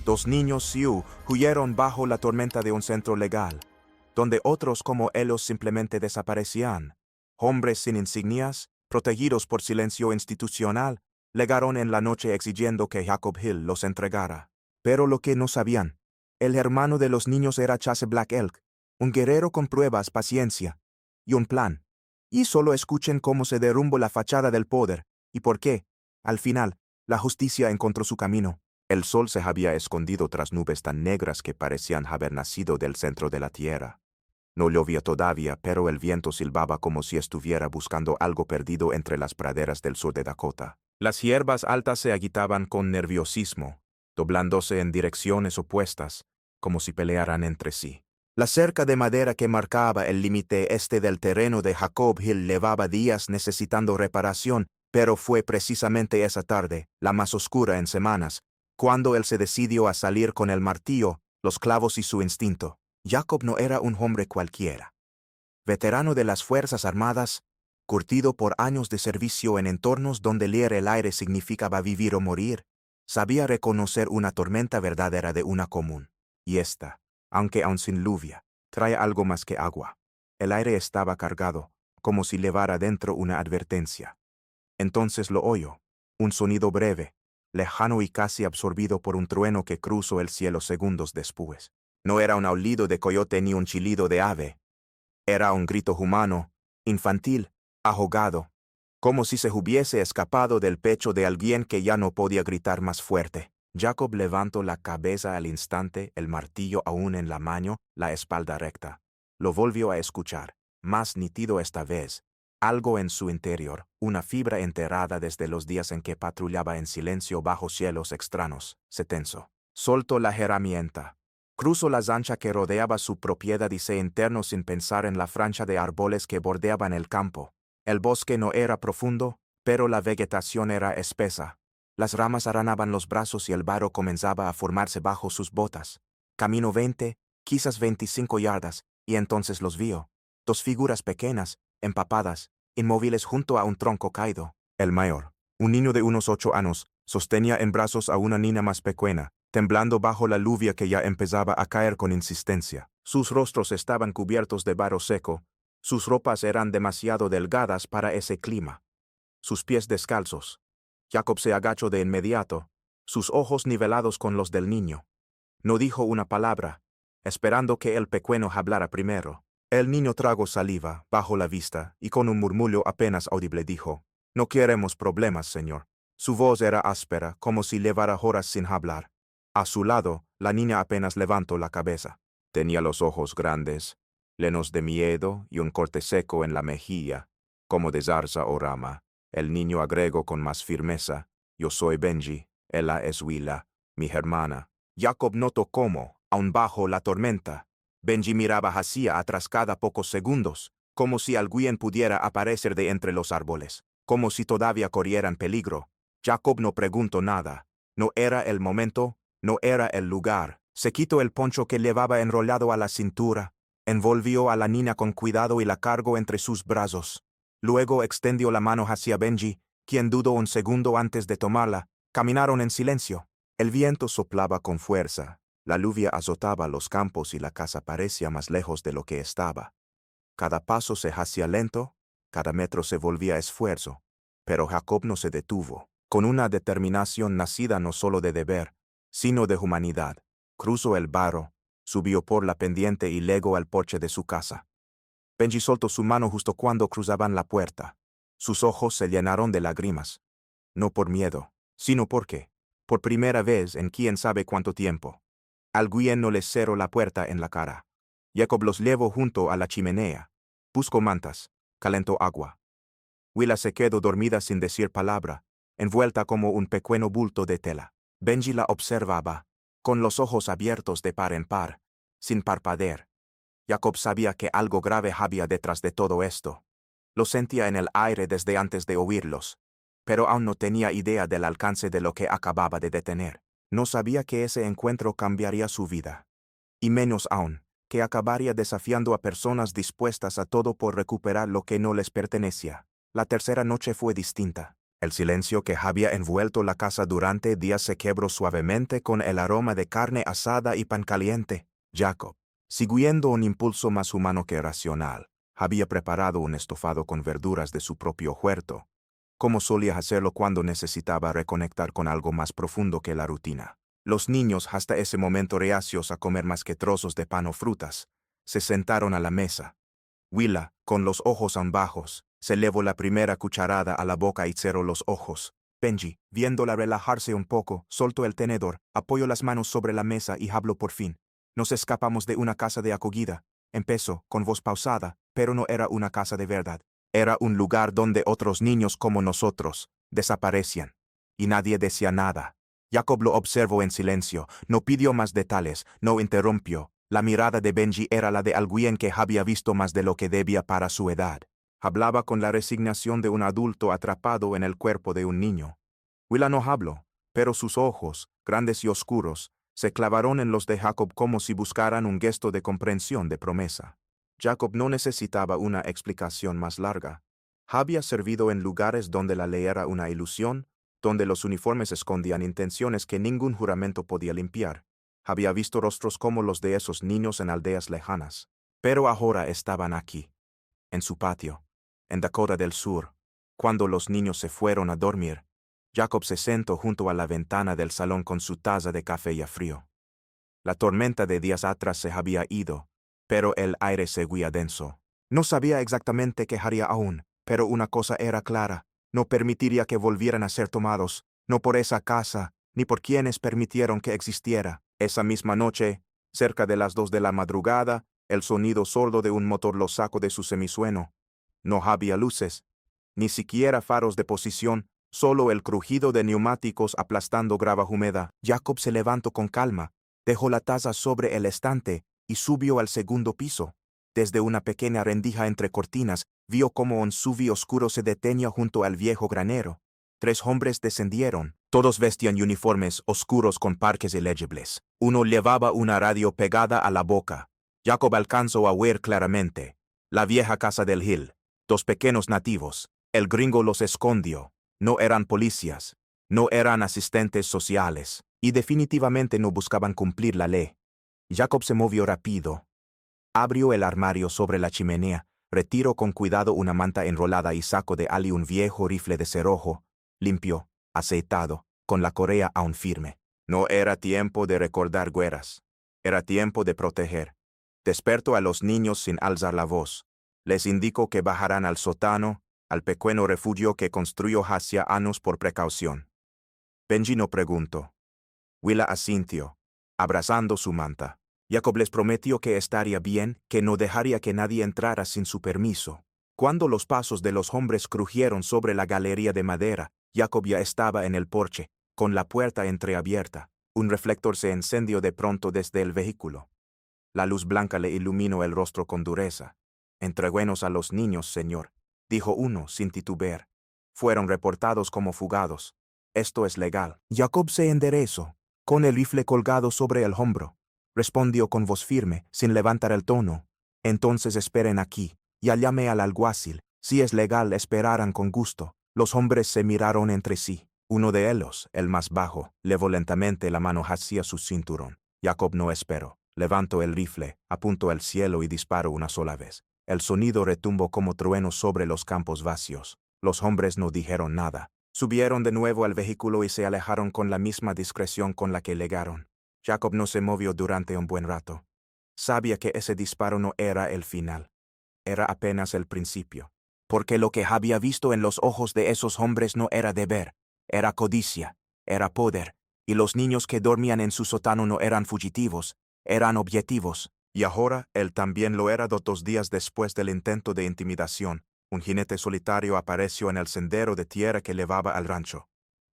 Dos niños Sioux huyeron bajo la tormenta de un centro legal, donde otros como ellos simplemente desaparecían. Hombres sin insignias, protegidos por silencio institucional, llegaron en la noche exigiendo que Jacob Hill los entregara. Pero lo que no sabían, el hermano de los niños era Chase Black Elk, un guerrero con pruebas, paciencia y un plan. Y solo escuchen cómo se derrumbó la fachada del poder, y por qué, al final, la justicia encontró su camino. El sol se había escondido tras nubes tan negras que parecían haber nacido del centro de la tierra. No llovía todavía, pero el viento silbaba como si estuviera buscando algo perdido entre las praderas del sur de Dakota. Las hierbas altas se agitaban con nerviosismo, doblándose en direcciones opuestas, como si pelearan entre sí. La cerca de madera que marcaba el límite este del terreno de Jacob Hill llevaba días necesitando reparación, pero fue precisamente esa tarde, la más oscura en semanas, cuando él se decidió a salir con el martillo, los clavos y su instinto. Jacob no era un hombre cualquiera. Veterano de las Fuerzas Armadas, curtido por años de servicio en entornos donde leer el aire significaba vivir o morir, sabía reconocer una tormenta verdadera de una común. Y esta, aunque aún sin lluvia, trae algo más que agua. El aire estaba cargado, como si llevara dentro una advertencia. Entonces lo oyó, un sonido breve, lejano y casi absorbido por un trueno que cruzó el cielo segundos después. No era un aullido de coyote ni un chillido de ave. Era un grito humano, infantil, ahogado, como si se hubiese escapado del pecho de alguien que ya no podía gritar más fuerte. Jacob levantó la cabeza al instante, el martillo aún en la mano, la espalda recta. Lo volvió a escuchar, más nítido esta vez. Algo en su interior, una fibra enterrada desde los días en que patrullaba en silencio bajo cielos extraños, se tensó. Soltó la herramienta. Cruzó la zancha que rodeaba su propiedad y se internó sin pensar en la franja de árboles que bordeaban el campo. El bosque no era profundo, pero la vegetación era espesa. Las ramas aranaban los brazos y el barro comenzaba a formarse bajo sus botas. Caminó 20, quizás 25 yardas, y entonces los vio. Dos figuras pequeñas, empapadas, inmóviles junto a un tronco caído. El mayor, un niño de unos 8 años, sostenía en brazos a una niña más pequeña, temblando bajo la lluvia que ya empezaba a caer con insistencia. Sus rostros estaban cubiertos de barro seco, sus ropas eran demasiado delgadas para ese clima. Sus pies descalzos. Jacob se agachó de inmediato, sus ojos nivelados con los del niño. No dijo una palabra, esperando que el pequeño hablara primero. El niño tragó saliva, bajó la vista, y con un murmullo apenas audible dijo: «No queremos problemas, señor». Su voz era áspera, como si llevara horas sin hablar. A su lado, la niña apenas levantó la cabeza. Tenía los ojos grandes, llenos de miedo y un corte seco en la mejilla, como de zarza o rama. El niño agregó con más firmeza: «Yo soy Benji, ella es Willa, mi hermana». Jacob notó cómo, aun bajo la tormenta, Benji miraba hacia atrás cada pocos segundos, como si alguien pudiera aparecer de entre los árboles, como si todavía corrieran peligro. Jacob no preguntó nada. No era el momento, no era el lugar. Se quitó el poncho que llevaba enrollado a la cintura, envolvió a la niña con cuidado y la cargó entre sus brazos. Luego extendió la mano hacia Benji, quien dudó un segundo antes de tomarla. Caminaron en silencio. El viento soplaba con fuerza, la lluvia azotaba los campos y la casa parecía más lejos de lo que estaba. Cada paso se hacía lento, cada metro se volvía esfuerzo, pero Jacob no se detuvo. Con una determinación nacida no solo de deber, sino de humanidad, cruzó el barro, subió por la pendiente y llegó al porche de su casa. Benji soltó su mano justo cuando cruzaban la puerta. Sus ojos se llenaron de lágrimas. No por miedo, sino porque, por primera vez en quién sabe cuánto tiempo, alguien no les cerró la puerta en la cara. Jacob los llevó junto a la chimenea. Buscó mantas, calentó agua. Willa se quedó dormida sin decir palabra, envuelta como un pequeño bulto de tela. Benji la observaba, con los ojos abiertos de par en par, sin parpadear. Jacob sabía que algo grave había detrás de todo esto. Lo sentía en el aire desde antes de oírlos, pero aún no tenía idea del alcance de lo que acababa de detener. No sabía que ese encuentro cambiaría su vida. Y menos aún, que acabaría desafiando a personas dispuestas a todo por recuperar lo que no les pertenecía. La tercera noche fue distinta. El silencio que había envuelto la casa durante días se quebró suavemente con el aroma de carne asada y pan caliente. Jacob, siguiendo un impulso más humano que racional, había preparado un estofado con verduras de su propio huerto, como solía hacerlo cuando necesitaba reconectar con algo más profundo que la rutina. Los niños, hasta ese momento reacios a comer más que trozos de pan o frutas, se sentaron a la mesa. Willa, con los ojos aún bajos, se llevó la primera cucharada a la boca y cerró los ojos. Benji, viéndola relajarse un poco, soltó el tenedor, apoyó las manos sobre la mesa y habló por fin. Nos escapamos de una casa de acogida. Empezó, con voz pausada, pero no era una casa de verdad. Era un lugar donde otros niños como nosotros desaparecían. Y nadie decía nada. Jacob lo observó en silencio, no pidió más detalles, no interrumpió. La mirada de Benji era la de alguien que había visto más de lo que debía para su edad. Hablaba con la resignación de un adulto atrapado en el cuerpo de un niño. Willa no habló, pero sus ojos, grandes y oscuros, se clavaron en los de Jacob como si buscaran un gesto de comprensión, de promesa. Jacob no necesitaba una explicación más larga. Había servido en lugares donde la ley era una ilusión, donde los uniformes escondían intenciones que ningún juramento podía limpiar. Había visto rostros como los de esos niños en aldeas lejanas. Pero ahora estaban aquí, en su patio, en Dakota del Sur. Cuando los niños se fueron a dormir, Jacob se sentó junto a la ventana del salón con su taza de café ya frío. La tormenta de días atrás se había ido, pero el aire seguía denso. No sabía exactamente qué haría aún, pero una cosa era clara: no permitiría que volvieran a ser tomados, no por esa casa, ni por quienes permitieron que existiera. Esa misma noche, cerca de las 2 de la madrugada, el sonido sordo de un motor lo sacó de su semisueño. No había luces, ni siquiera faros de posición, solo el crujido de neumáticos aplastando grava húmeda. Jacob se levantó con calma, dejó la taza sobre el estante y subió al segundo piso. Desde una pequeña rendija entre cortinas, vio cómo un SUV oscuro se detenía junto al viejo granero. 3 hombres descendieron. Todos vestían uniformes oscuros con parques ilegibles. Uno llevaba una radio pegada a la boca. Jacob alcanzó a ver claramente. La vieja casa del Hill. 2 pequeños nativos. El gringo los escondió. No eran policías. No eran asistentes sociales. Y definitivamente no buscaban cumplir la ley. Jacob se movió rápido. Abrió el armario sobre la chimenea, retiró con cuidado una manta enrolada y sacó de allí un viejo rifle de cerrojo, limpio, aceitado, con la correa aún firme. No era tiempo de recordar guerras. Era tiempo de proteger. Despertó a los niños sin alzar la voz. Les indicó que bajaran al sótano, al pequeño refugio que construyó hacía años por precaución. Benji no preguntó. Willa asintió, abrazando su manta. Jacob les prometió que estaría bien, que no dejaría que nadie entrara sin su permiso. Cuando los pasos de los hombres crujieron sobre la galería de madera, Jacob ya estaba en el porche, con la puerta entreabierta. Un reflector se encendió de pronto desde el vehículo. La luz blanca le iluminó el rostro con dureza. «Entregüenos a los niños, señor», dijo uno sin titubear. «Fueron reportados como fugados. Esto es legal». Jacob se enderezó, con el rifle colgado sobre el hombro. Respondió con voz firme, sin levantar el tono. «Entonces esperen aquí. Ya llamé al alguacil. Si es legal, esperarán con gusto». Los hombres se miraron entre sí. Uno de ellos, el más bajo, levó lentamente la mano hacia su cinturón. Jacob no esperó. Levantó el rifle, apuntó al cielo y disparó una sola vez. El sonido retumbó como trueno sobre los campos vacíos. Los hombres no dijeron nada. Subieron de nuevo al vehículo y se alejaron con la misma discreción con la que llegaron. Jacob no se movió durante un buen rato. Sabía que ese disparo no era el final. Era apenas el principio. Porque lo que había visto en los ojos de esos hombres no era deber, era codicia, era poder, y los niños que dormían en su sótano no eran fugitivos, eran objetivos. Y ahora él también lo era. 2 días después del intento de intimidación, un jinete solitario apareció en el sendero de tierra que llevaba al rancho.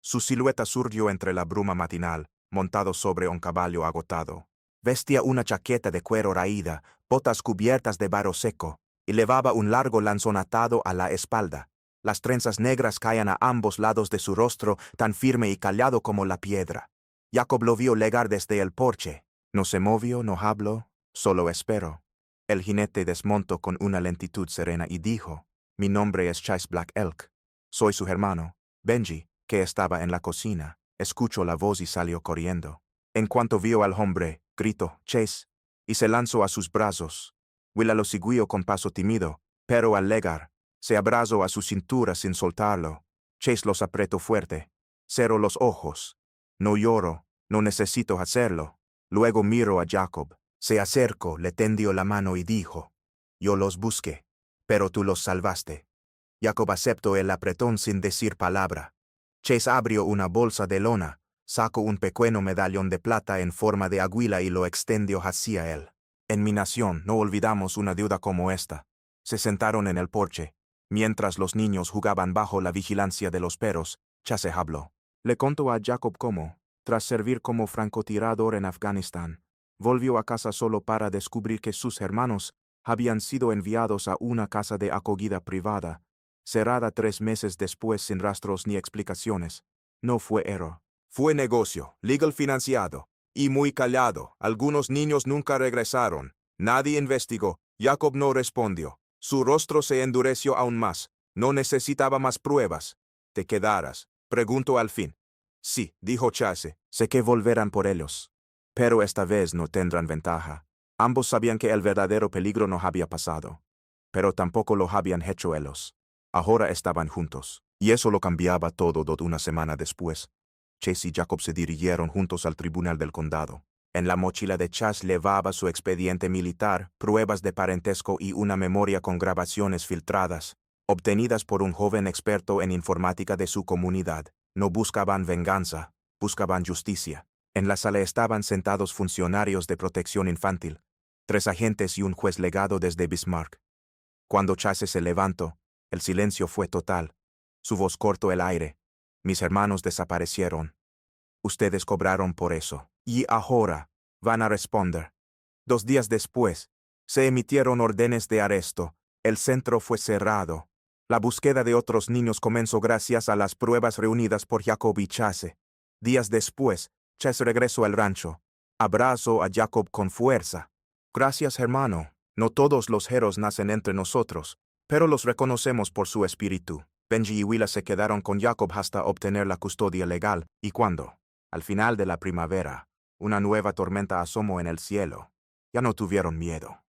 Su silueta surgió entre la bruma matinal, montado sobre un caballo agotado. Vestía una chaqueta de cuero raída, botas cubiertas de barro seco, y llevaba un largo lanzón atado a la espalda. Las trenzas negras caían a ambos lados de su rostro, tan firme y callado como la piedra. Jacob lo vio llegar desde el porche. No se movió, no habló, solo esperó. El jinete desmontó con una lentitud serena y dijo: «Mi nombre es Chase Black Elk. Soy su hermano. Benji, que estaba en la cocina, escuchó la voz y salió corriendo. En cuanto vio al hombre, gritó Chase, y se lanzó a sus brazos. Willa lo siguió con paso tímido, pero al llegar, se abrazó a su cintura sin soltarlo. Chase los apretó fuerte. Cerró los ojos. No lloro, no necesito hacerlo. Luego miró a Jacob. Se acercó, le tendió la mano y dijo: yo los busqué, pero tú los salvaste. Jacob aceptó el apretón sin decir palabra. Chase abrió una bolsa de lona, sacó un pequeño medallón de plata en forma de águila y lo extendió hacia él. En mi nación no olvidamos una deuda como esta. Se sentaron en el porche. Mientras los niños jugaban bajo la vigilancia de los perros, Chase habló. Le contó a Jacob cómo, tras servir como francotirador en Afganistán, volvió a casa solo para descubrir que sus hermanos habían sido enviados a una casa de acogida privada, cerrada 3 meses después sin rastros ni explicaciones. No fue error. Fue negocio, legal financiado, y muy callado. Algunos niños nunca regresaron. Nadie investigó. Jacob no respondió. Su rostro se endureció aún más. No necesitaba más pruebas. ¿Te quedarás?, preguntó al fin. Sí, dijo Chase. Sé que volverán por ellos. Pero esta vez no tendrán ventaja. Ambos sabían que el verdadero peligro no había pasado. Pero tampoco lo habían hecho ellos. Ahora estaban juntos. Y eso lo cambiaba todo. Una semana después, Chase y Jacob se dirigieron juntos al tribunal del condado. En la mochila de Chase llevaba su expediente militar, pruebas de parentesco y una memoria con grabaciones filtradas, obtenidas por un joven experto en informática de su comunidad. No buscaban venganza, buscaban justicia. En la sala estaban sentados funcionarios de protección infantil, 3 agentes y un juez legado desde Bismarck. Cuando Chase se levantó, el silencio fue total. Su voz cortó el aire. Mis hermanos desaparecieron. Ustedes cobraron por eso. Y ahora van a responder. 2 días después, se emitieron órdenes de arresto. El centro fue cerrado. La búsqueda de otros niños comenzó gracias a las pruebas reunidas por Jacob y Chase. Días después, Chase regresó al rancho. Abrazó a Jacob con fuerza. Gracias, hermano. No todos los héroes nacen entre nosotros, pero los reconocemos por su espíritu. Benji y Willa se quedaron con Jacob hasta obtener la custodia legal, y cuando, al final de la primavera, una nueva tormenta asomó en el cielo, ya no tuvieron miedo.